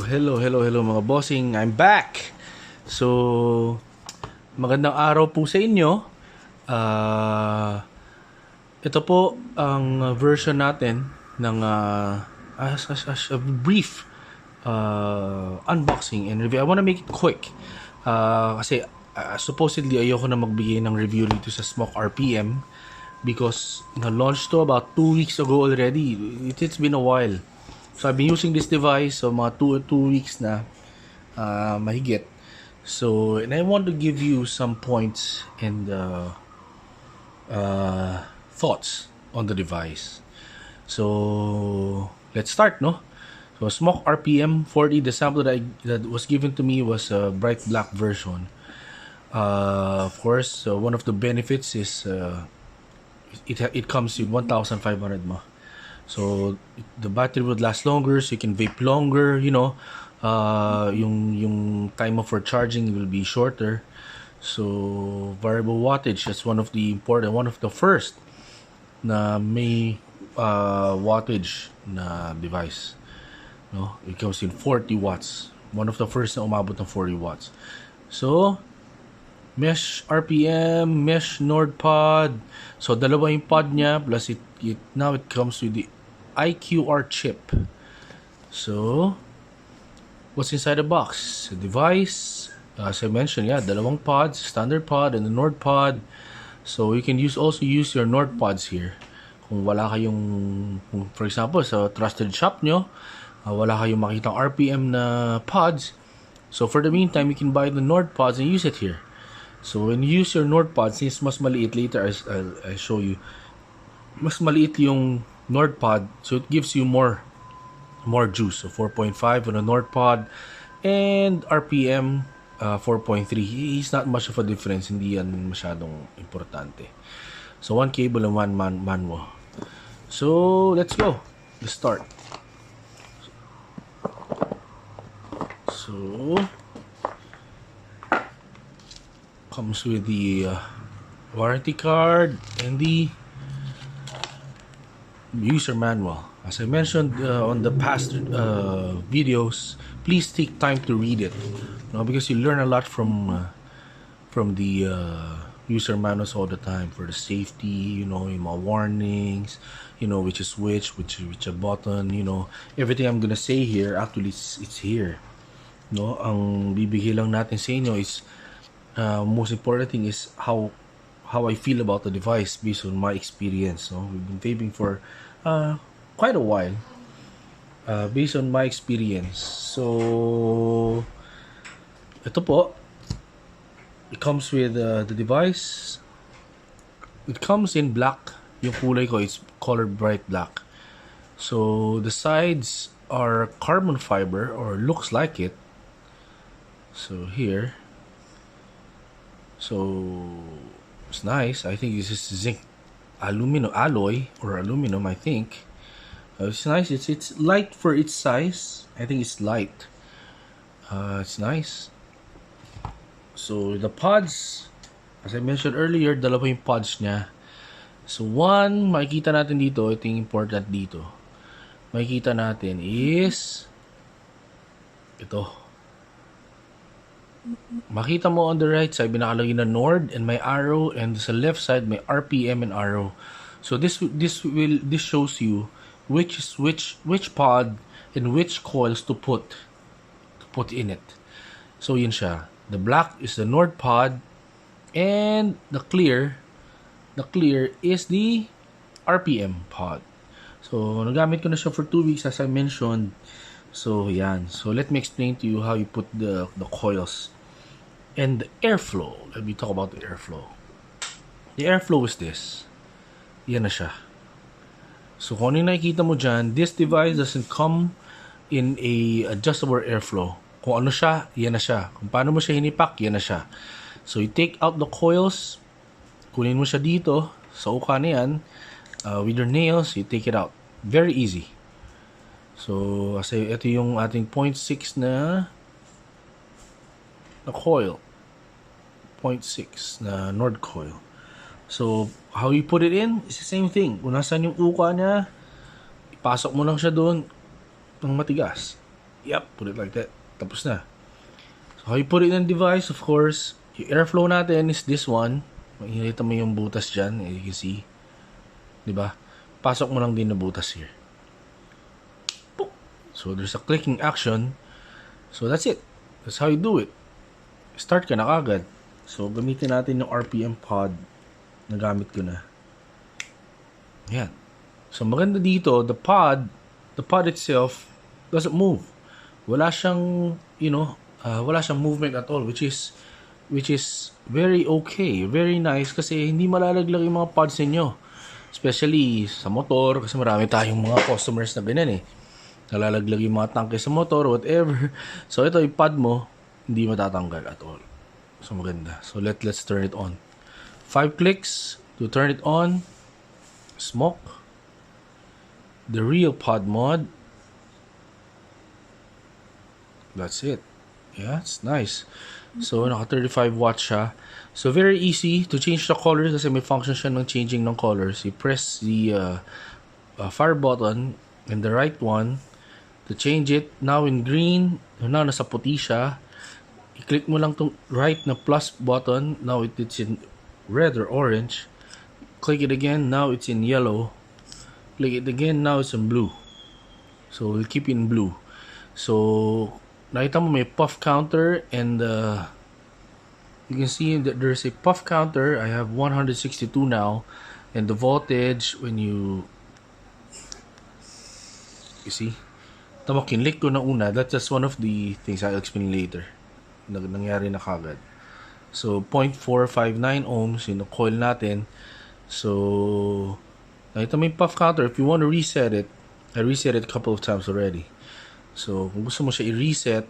Hello mga bossing. I'm back. So, magandang araw po sa inyo. Ito po ang version natin ng as a brief unboxing and review. I want to make it quick. Kasi supposedly ayoko na magbigay ng review dito sa SMOK RPM because na-launch to about 2 weeks ago already. It's been a while. So I've been using this device so mga 2 weeks na mahigit. So and I want to give you some points and thoughts on the device. So let's start, no? So SMOK RPM 40, the sample that was given to me was a bright black version. Of course, one of the benefits is it comes with 1,500 mAh. So the battery would last longer, so you can vape longer, you know. Yung time for charging will be shorter. So variable wattage, that's one of the first na may wattage na device. No, it comes in 40 watts. One of the first na umabot ng 40 watts. So mesh RPM, mesh Nord pod. So dalawa yung pod niya plus now it comes with the IQR chip. So what's inside the box? The device, as I mentioned, dalawang pods, standard pod and the Nord pod. So you can also use your Nord pods here. Kung wala kayong, for example, sa trusted shop nyo, wala kayong makitang RPM na pods. So for the meantime, you can buy the Nord pods and use it here. So when you use your Nord pods, since mas maliit, later I'll show you, mas maliit yung Nord pod, so it gives you more juice. So 4.5 on a Nord pod and RPM 4.3. It's not much of a difference, hindi yan masyadong importante. So one cable and one manual. So let's go. Let's start. So comes with the warranty card and the user manual. As I mentioned on the past videos, please take time to read it, because you learn a lot from the user manuals all the time for the safety, yung mga warnings, which is which a button, everything I'm gonna say here actually it's here. Ang bibigay lang natin sa inyo is most important thing is how I feel about the device based on my experience. We've been vaping for quite a while, based on my experience. So ito po, it comes with the device. It comes in black. Yung kulay ko is colored bright black. So the sides are carbon fiber, or looks like it. So here, so it's nice. I think this is zinc alloy or aluminum, I think. It's nice. It's light for its size. I think it's light. It's nice. So the pods, as I mentioned earlier, dalawa yung pods niya. So one, makikita natin dito, ito yung important dito. Makikita natin is ito. Makita mo on the right side, binakalagay na Nord and may arrow, and sa left side may RPM and arrow. So this shows you which pod and which coils to put in it. So yun siya. The black is the Nord pod and the clear is the RPM pod. So nagamit ko na siya for 2 weeks as I mentioned. So yan. So let me explain to you how you put the coils and the airflow. Let me talk about the airflow. The airflow is this. Yan na siya. So kung ano yung nakikita mo dyan, this device doesn't come in a adjustable airflow. Kung ano siya, yan na siya. Kung paano mo siya hinipak, yan na siya. So you take out the coils, kunin mo siya dito, sa uka na yan, with your nails, you take it out. Very easy. So, kasi ito yung ating 0.6 na coil. 0.6 na Nord coil. So, how you put it in, is the same thing. Kung nasan yung uka niya, ipasok mo lang siya doon ng matigas. Yep, put it like that. Tapos na. So, how you put it in the device, of course, yung airflow natin is this one. Makikita mo yung butas dyan, you can see. Diba? Pasok mo lang din na butas here. So, there's a clicking action. So, that's it. That's how you do it. Start ka na kagad. So, gamitin natin yung RPM pod na gamit ko na. Yan. So, maganda dito, the pod itself doesn't move. Wala siyang, wala siyang movement at all, which is very okay, very nice kasi hindi malalaglag yung mga pods ninyo. Especially sa motor, kasi marami tayong mga customers na ganyan nalalaglag yung mga tangke sa motor, whatever. So, ito yung pod mo, hindi matatanggal at all. So, maganda. So, let's turn it on. 5 clicks to turn it on. SMOK. The real pod mod. That's it. Yeah, it's nice. So, naka 35 watts siya. So, very easy to change the colors kasi may function siya ng changing ng colors. You press the fire button and the right one to change it. Now in green, now nasa puti siya. I-click mo lang tong right na plus button. Now it's in red or orange. Click it again. Now it's in yellow. Click it again. Now it's in blue. So we'll keep it in blue. So nakita mo may puff counter and you can see that there's a puff counter. I have 162 now, and the voltage when you see. Tama, kinlik ko na una. That's just one of the things I'll explain later. Nangyari na kagad. So, 0.459 ohms yung coil natin. So, nakita mo yung puff counter. If you want to reset it, I reset it a couple of times already. So, kung gusto mo siya i-reset,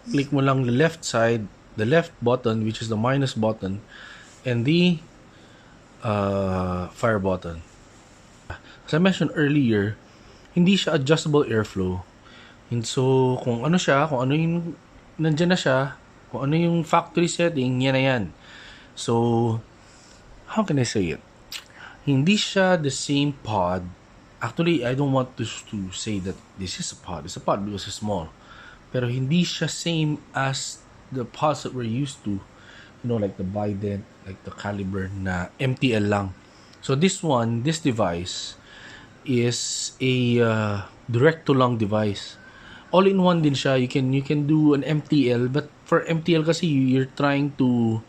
click mo lang the left side, the left button, which is the minus button, and the fire button. As I mentioned earlier, hindi siya adjustable airflow. And so, kung ano yung nandyan na siya, kung ano yung factory setting, yan na yan. So, how can I say it? Hindi siya the same pod. Actually, I don't want to say that this is a pod. It's a pod because it's small. Pero hindi siya same as the pods that we're used to. Like the Bident, like the Caliber na MTL lang. So, this device is a direct-to-lung device. All-in-one din siya. You can do an MTL, but for MTL kasi you're trying to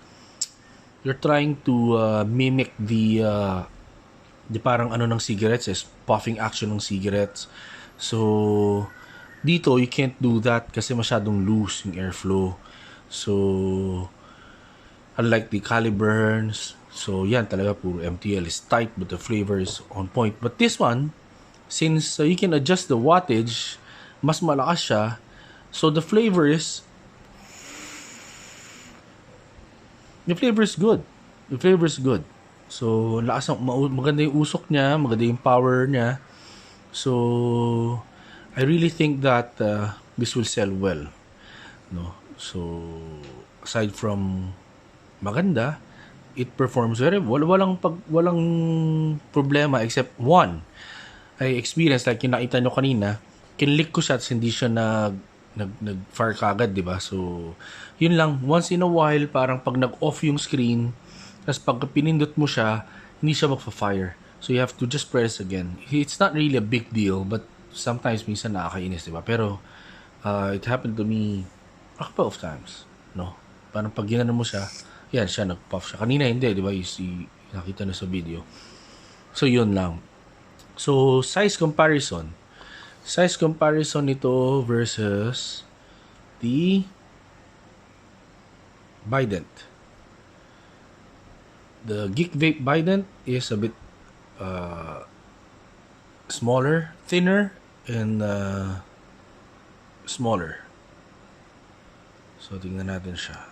mimic the parang ng cigarettes is puffing action ng cigarettes. So dito you can't do that kasi masyadong loose yung airflow. So unlike the Calibers, so yan talaga puro MTL is tight but the flavor is on point. But this one, since you can adjust the wattage, mas malakas siya. So the flavor is good. The flavor is good. So lakas maganda yung usok niya, maganda yung power niya. So I really think that this will sell well. So aside from maganda, it performs very well. Walang problema except one. I experienced like yung nakita nyo kanina, kinlik ko siya at hindi siya nag-fire kagad, diba? So, yun lang. Once in a while, parang pag nag-off yung screen, tapos pag pinindot mo siya, hindi siya magpa-fire. So, you have to just press again. It's not really a big deal, but sometimes minsan nakakainis, diba? Pero, it happened to me a couple of times, Parang pag ginano mo siya, yan, siya nag-puff siya. Kanina hindi, diba? Nakita na sa video. So, yun lang. So, size comparison nito versus the Bident. The Geek Vape Bident is a bit smaller, thinner, and smaller. So, tingnan natin siya.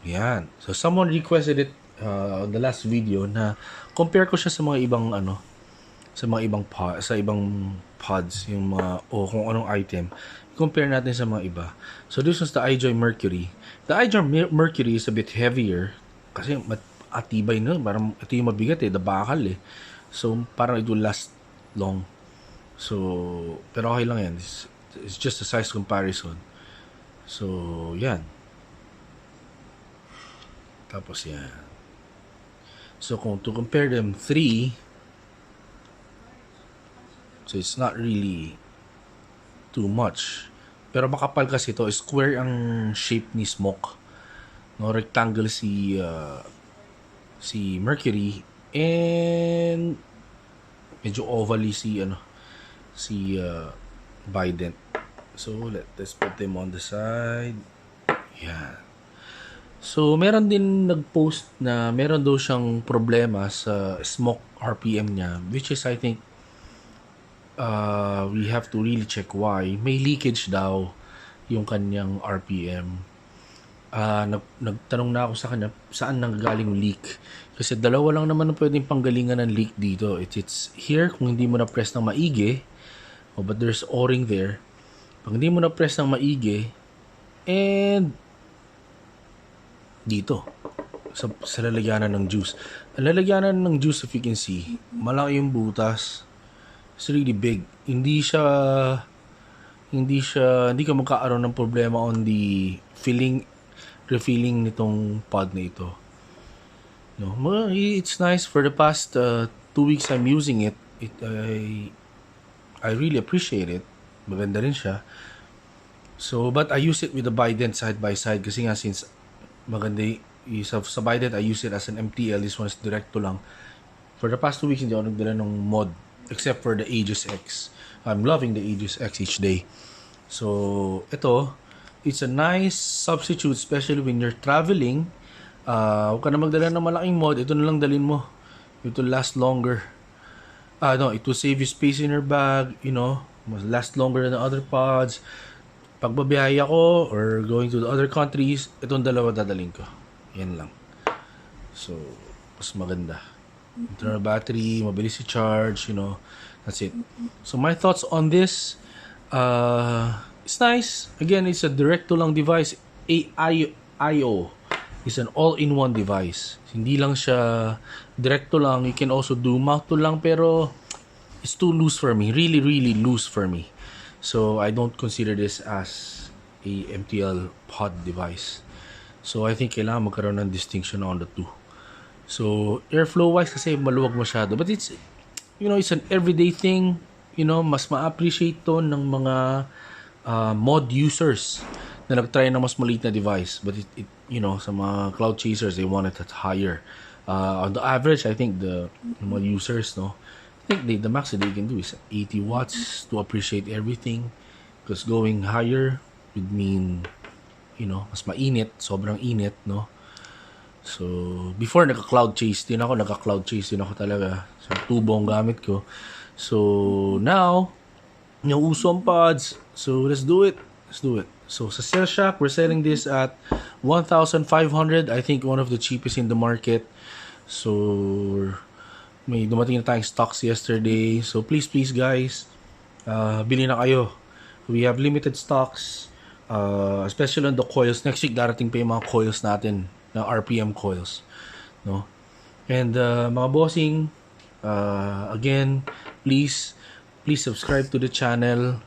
Yan. So, someone requested it on the last video na compare ko siya sa mga ibang sa ibang pods, yung mga kung anong item, compare natin sa mga iba. So this was the iJoy Mercury. The iJoy Mercury is a bit heavier kasi atibay parang ito yung mabigat the bakal So parang it will last long. So, pero okay lang yan. It's just a size comparison. So, yan. Tapos yan. So, kung to compare them, 3, so it's not really too much. Pero makapal kasi ito. Square ang shape ni SMOK. No, rectangle si Mercury. And medyo ovally si Biden. So, let's put them on the side. Yan. So, meron din nag-post na meron daw siyang problema sa SMOK RPM niya, which is, I think, we have to really check why. May leakage daw yung kanyang RPM. Nagtanong na ako sa kanya, saan nanggagaling leak? Kasi dalawa lang naman ang pwedeng panggalingan ng leak dito. It's here, kung hindi mo na-press ng maigi, but there's O-ring there. Pag hindi mo na-press ng maigi, and dito sa lalagyanan ng juice. Ang lalagyanan ng juice, if you can see, malaki yung butas. It's really big. Hindi ka magkakaroon ng problema on the refilling nitong pod na ito. No, it's nice. For the past 2 weeks I'm using it. I really appreciate it. Maganda rin siya. So, but I use it with the Biden side by side kasi nga since maganda sa Biden, I use it as an MTL. This one is direkto lang. For the past 2 weeks, hindi ako nagdala ng mod except for the Aegis X. I'm loving the Aegis X each day. So, ito, it's a nice substitute, especially when you're traveling. Huwag ka na magdala ng malaking mod. Ito na lang dalhin mo. It will last longer. It will save you space in your bag. Must last longer than the other pods. Pagbabiyahe ako or going to the other countries, itong dalawa dadaling ko. Yan lang. So, mas maganda. Internal battery, mabilis i-charge, that's it. So, my thoughts on this, it's nice. Again, it's a direct-to-lang device. I/O is an all-in-one device. Hindi lang siya direct-to-lang. You can also do mouth-to-lang, pero it's too loose for me. Really, really loose for me. So, I don't consider this as a MTL pod device. So, I think kailangan magkaroon ng distinction on the two. So, airflow-wise kasi maluwag masyado. But it's an everyday thing. Mas ma-appreciate to ng mga mod users na nag-try ng mas maliit na device. But sa mga cloud chasers, they want it at higher. On the average, I think the mga users, I think the max that they can do is 80 watts to appreciate everything. Because going higher would mean, mas mainit, sobrang init, So, before nagka-cloud chase din ako talaga. So, tubo ang gamit ko. So, now, uso ang pods. So, let's do it. So, sa Sales Shack, we're selling this at 1,500. I think one of the cheapest in the market. So, may dumating na tayong stocks yesterday. So, please guys, bili na kayo. We have limited stocks, especially on the coils. Next week, darating pa yung mga coils natin, na RPM coils. And, mga bossing, again, please subscribe to the channel.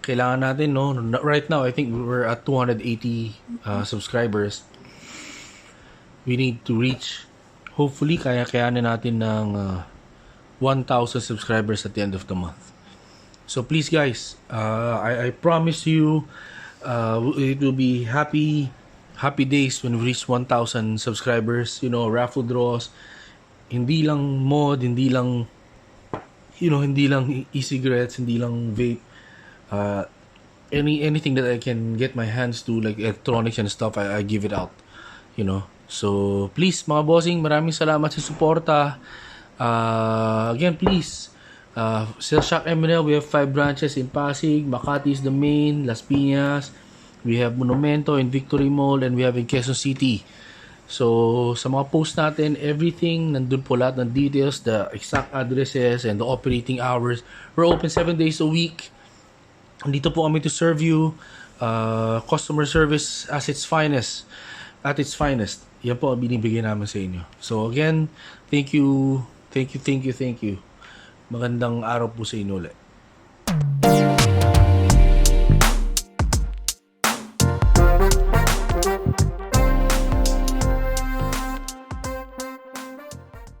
Kailangan natin, right now, I think we're at 280 subscribers. We need to reach, hopefully, kayanin natin ng 1,000 subscribers at the end of the month. So please guys, I promise you, it will be happy days when we reach 1,000 subscribers. Raffle draws, hindi lang mod, hindi lang e-cigarettes, hindi lang vape. Anything that I can get my hands to, like electronics and stuff, I give it out. So, please, mga bossing, maraming salamat sa suporta. Again, please, Sales Shack M&L, we have 5 branches in Pasig. Makati is the main, Las Piñas. We have Monumento in Victory Mall, and we have in Quezon City. So, sa mga post natin, everything, nandun po lahat ng details, the exact addresses, and the operating hours. We're open 7 days a week. Andito po kami to serve you. Customer service at its finest. Yan po ang binibigay namin sa inyo. So again, thank you. Magandang araw po sa inyo ulit.